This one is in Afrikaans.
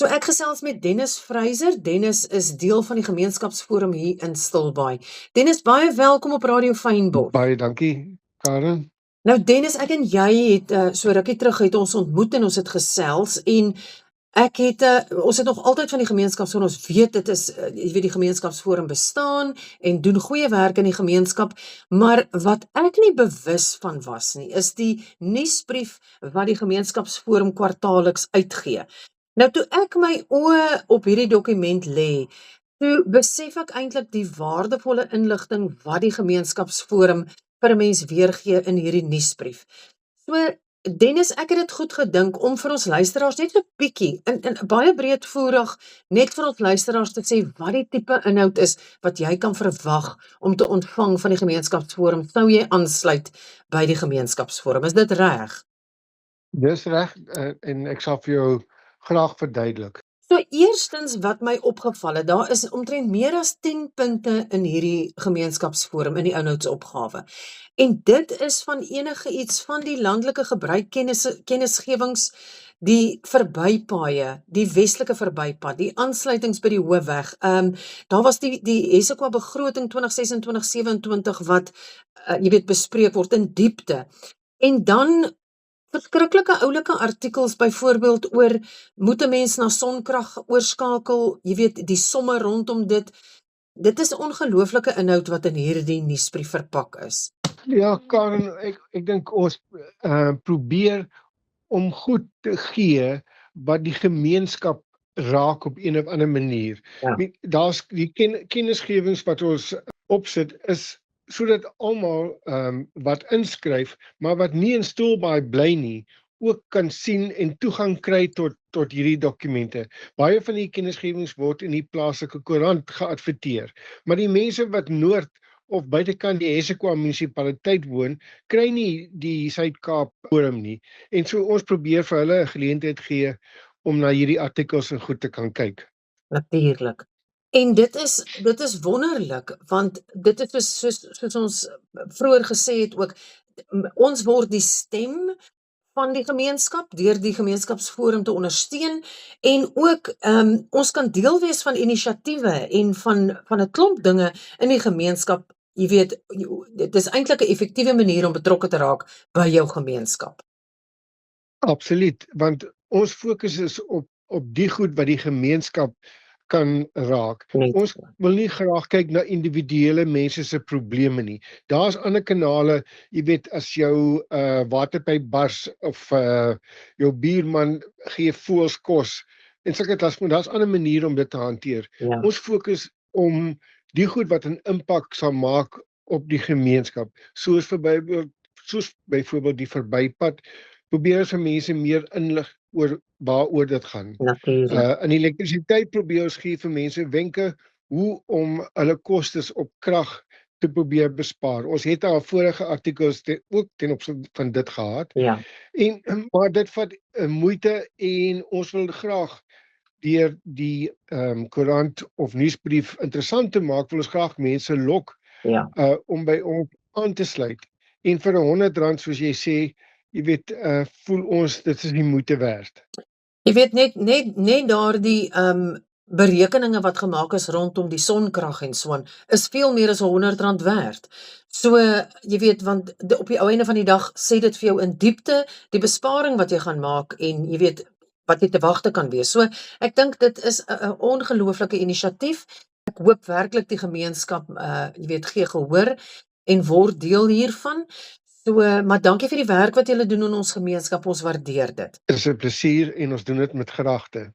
So ek gesels met Dennis Freyser. Dennis is deel van die gemeenskapsforum hier in Stilbaai. Dennis, baie welkom op Radio Fynbos. Baie dankie, Karen. Nou Dennis, ek en jy het so rukkie terug het ons ontmoet en ons het gesels en ons het nog altyd van die gemeenskapsforum, ons weet dit is, jy weet die gemeenskapsforum bestaan en doen goeie werk in die gemeenskap, maar wat ek nie bewus van was nie, is die nuusbrief wat die gemeenskapsforum kwartaalliks uitgee. Nou toe ek my oë op hierdie dokument lê, toe besef ek eintlik die waardevolle inligting wat die gemeenskapsforum vir 'n mens weergee in hierdie nuusbrief. So Dennis, ek het dit goed gedink om vir ons luisteraars net so bietjie in baie breedvoerig net vir ons luisteraars te sê wat die tipe inhoud is wat jy kan verwag om te ontvang van die gemeenskapsforum sou jy aansluit by die gemeenskapsforum. Is dit reg? Dis reg en ek sal vir jou graag verduidelik. So eerstens wat my opgeval het, daar is omtrent meer as 10 punte in hierdie gemeenskapsforum in die inhoudsopgawe. En dit is van enige iets van die landelike gebruikkennisgewings, die verbypaaie, die westelike verbypad, die aansluitings by die hoofweg. Daar was die Hesekwa begroting 2026-27 wat jy weet bespreek word in diepte. En dan verskriklike oulike artikels byvoorbeeld oor moet 'n mens na sonkrag oorskakel, jy weet die somme rondom dit. Dit is ongelooflike inhoud wat in hierdie nuusbrief verpak is. Ja, Karen, ek dink ons probeer om goed te gee wat die gemeenskap raak op een of ander manier. Ja. Daar's die kennisgewings wat ons opsit is sodat almal wat inskryf, maar wat nie in Stilbaai bly nie, ook kan sien en toegang kry tot hierdie dokumente. Baie van die kennisgewings word in die plaaslike koerant geadverteer, maar die mense wat noord of buitekant die Hesekwa munisipaliteit woon, kry nie die Suid-Kaap forum nie. En so ons probeer vir hulle 'n geleentheid gee om na hierdie artikels en goed te kan kyk. Natuurlik. En dit is wonderlik, want dit is soos ons vroeër gesê het ook, ons word die stem van die gemeenskap, deur die gemeenskapsforum te ondersteun, en ook ons kan deel wees van inisiatiewe en van 'n klomp dinge in die gemeenskap. Jy weet, dit is eintlik 'n effektiewe manier om betrokke te raak by jou gemeenskap. Absoluut, want ons fokus is op die goed wat die gemeenskap kan raak. Ons wil nie graag kyk na individuele mense se probleme nie. Daar's ander kanale, jy weet, as jou waterpyp bars of jou buurman gee voëls kos en sulke daar's ander maniere om dit te hanteer. Ja. Ons fokus om die goed wat 'n impak sal maak op die gemeenskap, soos byvoorbeeld die verbypad, probeer ons vir mense meer inlig oor waaroor dit gaan. In elektrisiteit probeer ons gee vir mense wenke hoe om hulle kostes op krag te probeer bespaar. Ons het al vorige artikels ook ten opsigte van dit gehad. Ja. Maar dit vat moeite en ons wil graag deur die koerant of nuusbrief interessant te maak, wil ons graag mense lok om by ons aan te sluit. En vir R100 soos jy sê, jy weet, voel ons dit is nie moeite werd. Jy weet net daardie berekeninge wat gemaak is rondom die sonkrag en so aan, is veel meer as R100 werd. So, jy weet, want op die ou einde van die dag sê dit vir jou in diepte die besparing wat jy gaan maak en jy weet wat jy te wagte kan wees. So, ek dink dit is 'n ongelooflike inisiatief. Ek hoop werklik die gemeenskap jy weet gee gehoor en word deel hiervan. So, maar dankie vir die werk wat julle doen in ons gemeenskap, ons waardeer dit. Dit is 'n plesier en ons doen dit met graagte.